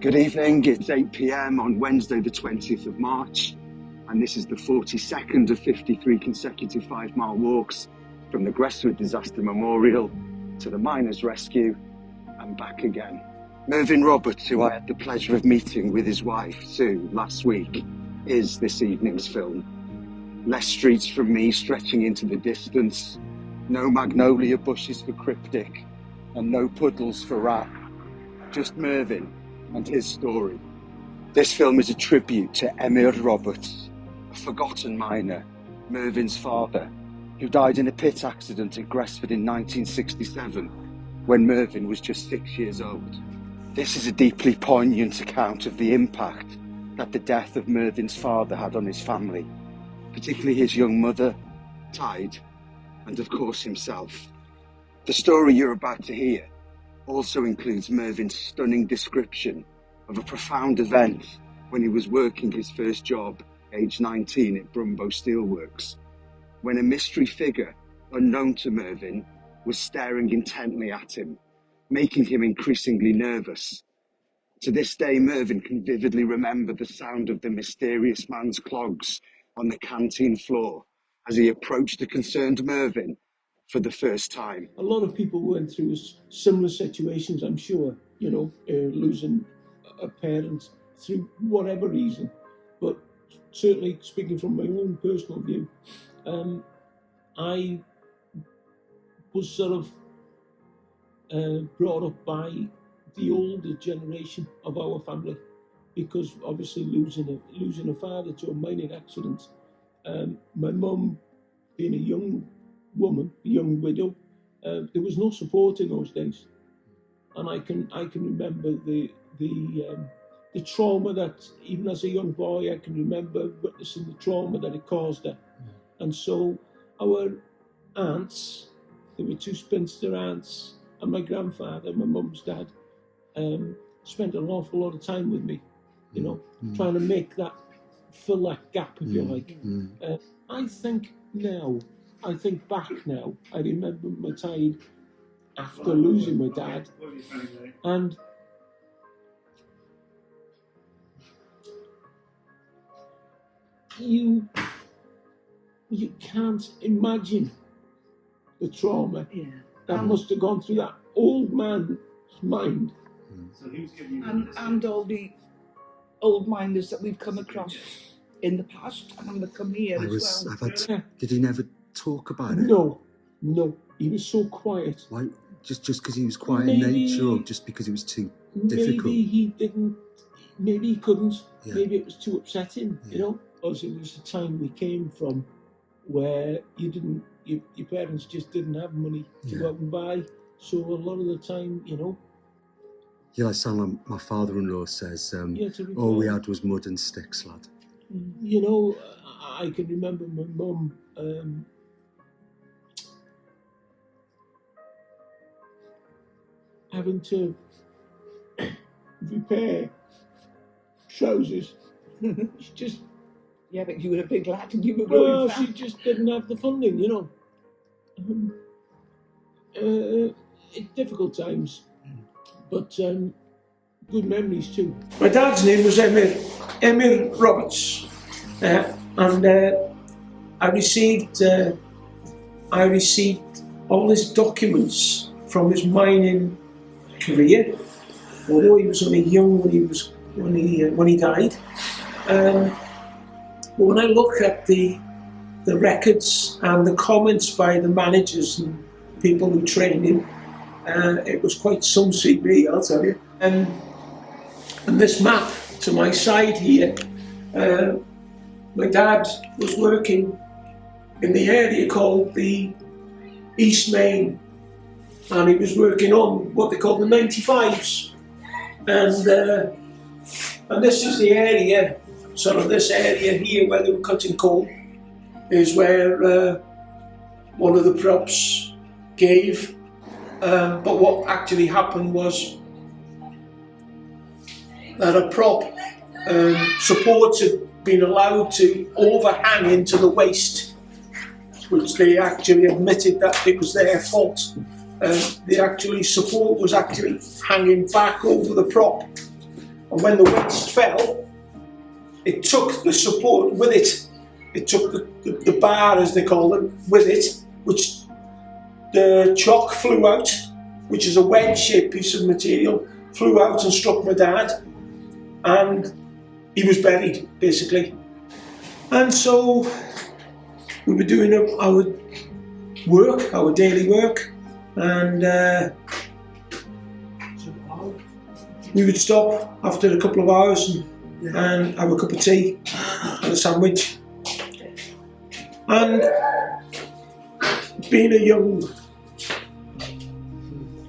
Good evening, it's 8 p.m. on Wednesday the 20th of March, and this is the 42nd of 53 consecutive 5-mile walks from the Grestwood Disaster Memorial to the Miners' Rescue and back again. Mervyn Roberts, who I had the pleasure of meeting with his wife Sue last week, is this evening's film. Less streets from me stretching into the distance, no magnolia bushes for cryptic, and no puddles for rap, just Mervyn and his story. This film is a tribute to Emyr Roberts, a forgotten miner, Mervyn's father, who died in a pit accident at Grestwood in 1967 when Mervyn was just 6 years old. This is a deeply poignant account of the impact that the death of Mervyn's father had on his family, particularly his young mother, Tide, and of course himself. The story you're about to hear also includes Mervyn's stunning description of a profound event when he was working his first job, aged 19, at Brumbo Steelworks, when a mystery figure, unknown to Mervyn, was staring intently at him, making him increasingly nervous. To this day, Mervyn can vividly remember the sound of the mysterious man's clogs on the canteen floor as he approached the concerned Mervyn for the first time. A lot of people went through similar situations, I'm sure, losing a parent through whatever reason. But certainly, speaking from my own personal view, I was sort of brought up by the older generation of our family, because obviously losing a father to a mining accident, my mum being a young woman, a young widow, there was no support in those days, and I can remember the trauma that, even as a young boy, I can remember witnessing the trauma that it caused her. And so our aunts, there were two spinster aunts, and my grandfather, my mum's dad, spent an awful lot of time with me, trying to fill that gap, if you like. I think back now, I remember my time after losing my dad, and you can't imagine the trauma that must have gone through that old man's mind. And all the old miners that we've come across in the past, and I'm going to come here as well. Did he never talk about it? No, he was so quiet. Why? Just because he was quiet in nature, or just because it was too difficult? Maybe he didn't, maybe he couldn't, Yeah. Maybe it was too upsetting, Because it was the time we came from where your parents just didn't have money to go out and buy, so a lot of the time, I sound like my father-in-law says, all we had was mud and sticks, lad. I can remember my mum having to repair trousers. She just... Yeah, but you were a big lad and you were going fast. She just didn't have the funding, difficult times, but good memories too. My dad's name was Emyr Roberts, and I received all his documents from his mining career, although he was only young when he died. But when I look at the records and the comments by the managers and people who trained him, it was quite some CV, I'll tell you. And this map to my side here, my dad was working in the area called the East Main, and he was working on what they call the 95s. And this is the area, sort of this area here where they were cutting coal, is where one of the props gave. But what actually happened was that a prop supports had been allowed to overhang into the waste, which they actually admitted that it was their fault. The support was actually hanging back over the prop, And when the waist fell, it took the support with it. It took the bar, as they call it, with it, which the chock flew out, which is a wedge-shaped piece of material, flew out and struck my dad, and he was buried, basically. And so we were doing our work, our daily work, and we would stop after a couple of hours and have a cup of tea and a sandwich. And being a young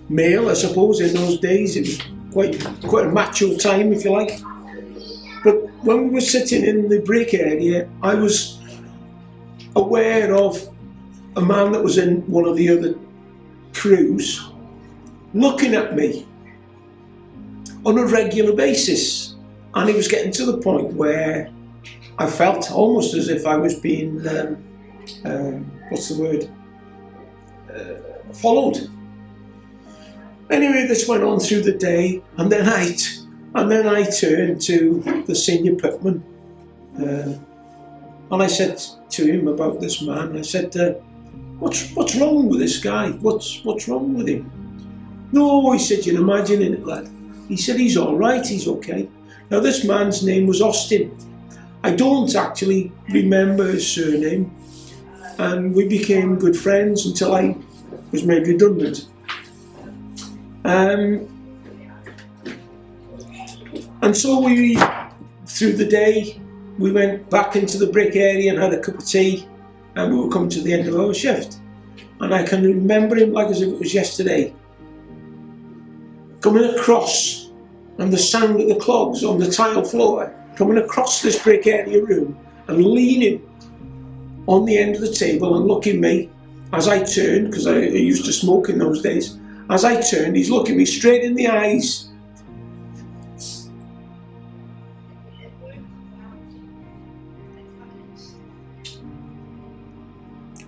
male, I suppose, in those days, it was quite a macho time, if you like. But when we were sitting in the break area, I was aware of a man that was in one of the other crews looking at me on a regular basis, and he was getting to the point where I felt almost as if I was being followed. Anyway, this went on through the day, and then I turned to the senior pitman, and I said to him about this man. I said, "What's wrong with this guy? What's wrong with him?" "No," he said, "you're imagining it, lad." He said, "He's all right. He's okay." Now, this man's name was Austin. I don't actually remember his surname, and we became good friends until I was made redundant. And so through the day, we went back into the brick area and had a cup of tea, and we were coming to the end of our shift. And I can remember him like as if it was yesterday, coming across, and the sound of the clogs on the tile floor, coming across this brick area room and leaning on the end of the table and looking at me as I turned, because I used to smoke in those days. As I turned, he's looking me straight in the eyes.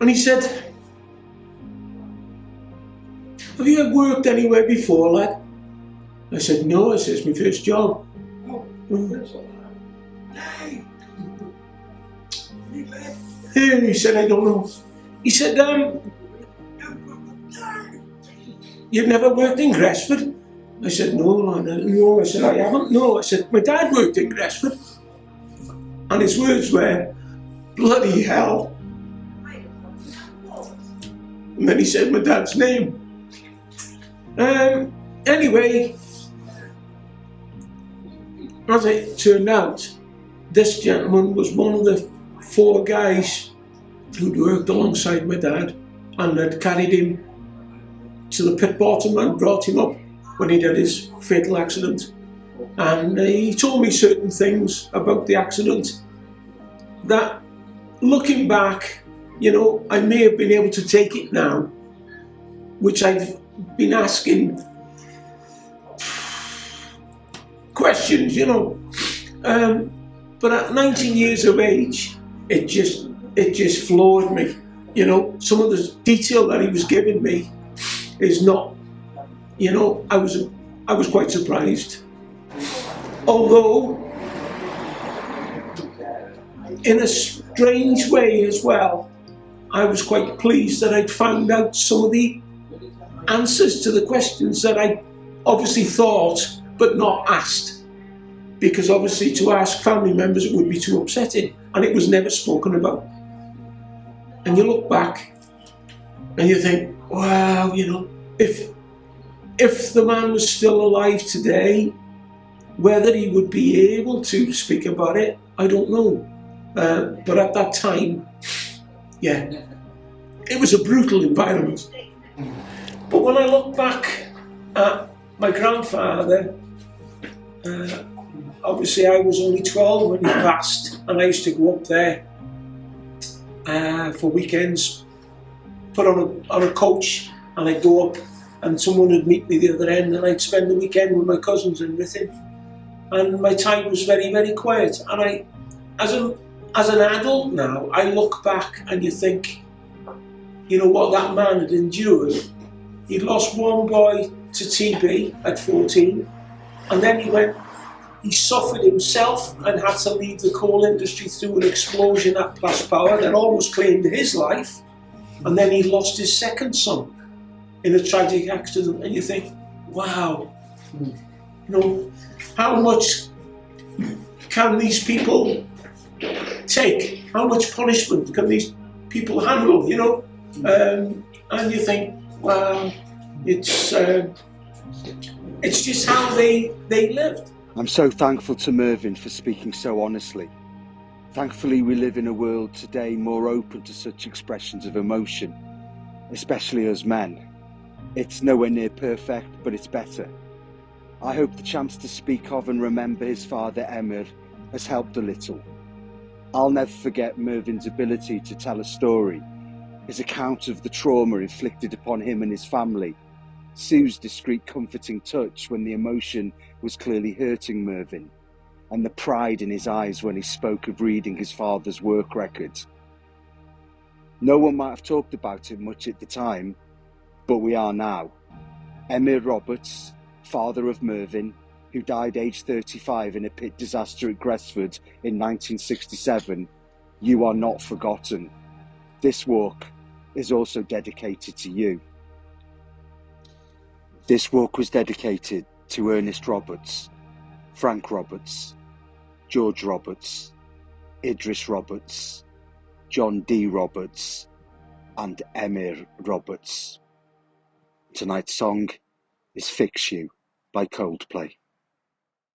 And he said, "Have you ever worked anywhere before, lad?" I said, "No," I said, "It's my first job." And he said, "I don't know." He said, "You've never worked in Gresford?" I said, "No, no." I said, "I haven't." "No." I said, "My dad worked in Gresford." And his words were, "Bloody hell." And then he said my dad's name. Anyway, as it turned out, this gentleman was one of the 4 guys who'd worked alongside my dad and had carried him to the pit bottom and brought him up when he'd had his fatal accident. And he told me certain things about the accident that, looking back, I may have been able to take it now, which I've been asking questions, but at 19 years of age, it just floored me. Some of the detail that he was giving me is not, I was quite surprised. Although, in a strange way as well, I was quite pleased that I'd found out some of the answers to the questions that I obviously thought but not asked, because obviously to ask family members it would be too upsetting, and it was never spoken about. And you look back and you think, wow, if the man was still alive today, whether he would be able to speak about it, I don't know. But at that time, it was a brutal environment. But when I look back at my grandfather, obviously I was only 12 when he passed, and I used to go up there for weekends, put on a coach, and I'd go up and someone would meet me the other end, and I'd spend the weekend with my cousins and with him. And my time was very, very quiet. And as an adult now, I look back and you think, what that man had endured. He lost one boy to TB at 14, and then he went he suffered himself and had to leave the coal industry through an explosion at Plus Power that almost claimed his life. And then he lost his second son in a tragic accident. And you think, wow, you know, how much can these people take? How much punishment can these people handle, you know? And you think, wow, it's just how they lived. I'm so thankful to Mervyn for speaking so honestly. Thankfully, we live in a world today more open to such expressions of emotion, especially as men. It's nowhere near perfect, but it's better. I hope the chance to speak of and remember his father, Emyr, has helped a little. I'll never forget Mervyn's ability to tell a story, his account of the trauma inflicted upon him and his family, Sue's discreet comforting touch when the emotion was clearly hurting Mervyn, and the pride in his eyes when he spoke of reading his father's work records. No one might have talked about it much at the time, but we are now. Emyr Roberts, father of Mervyn, who died aged 35 in a pit disaster at Gresford in 1967, you are not forgotten. This walk is also dedicated to you. This walk was dedicated to Ernest Roberts, Frank Roberts, George Roberts, Idris Roberts, John D. Roberts, and Emyr Roberts. Tonight's song is Fix You by Coldplay.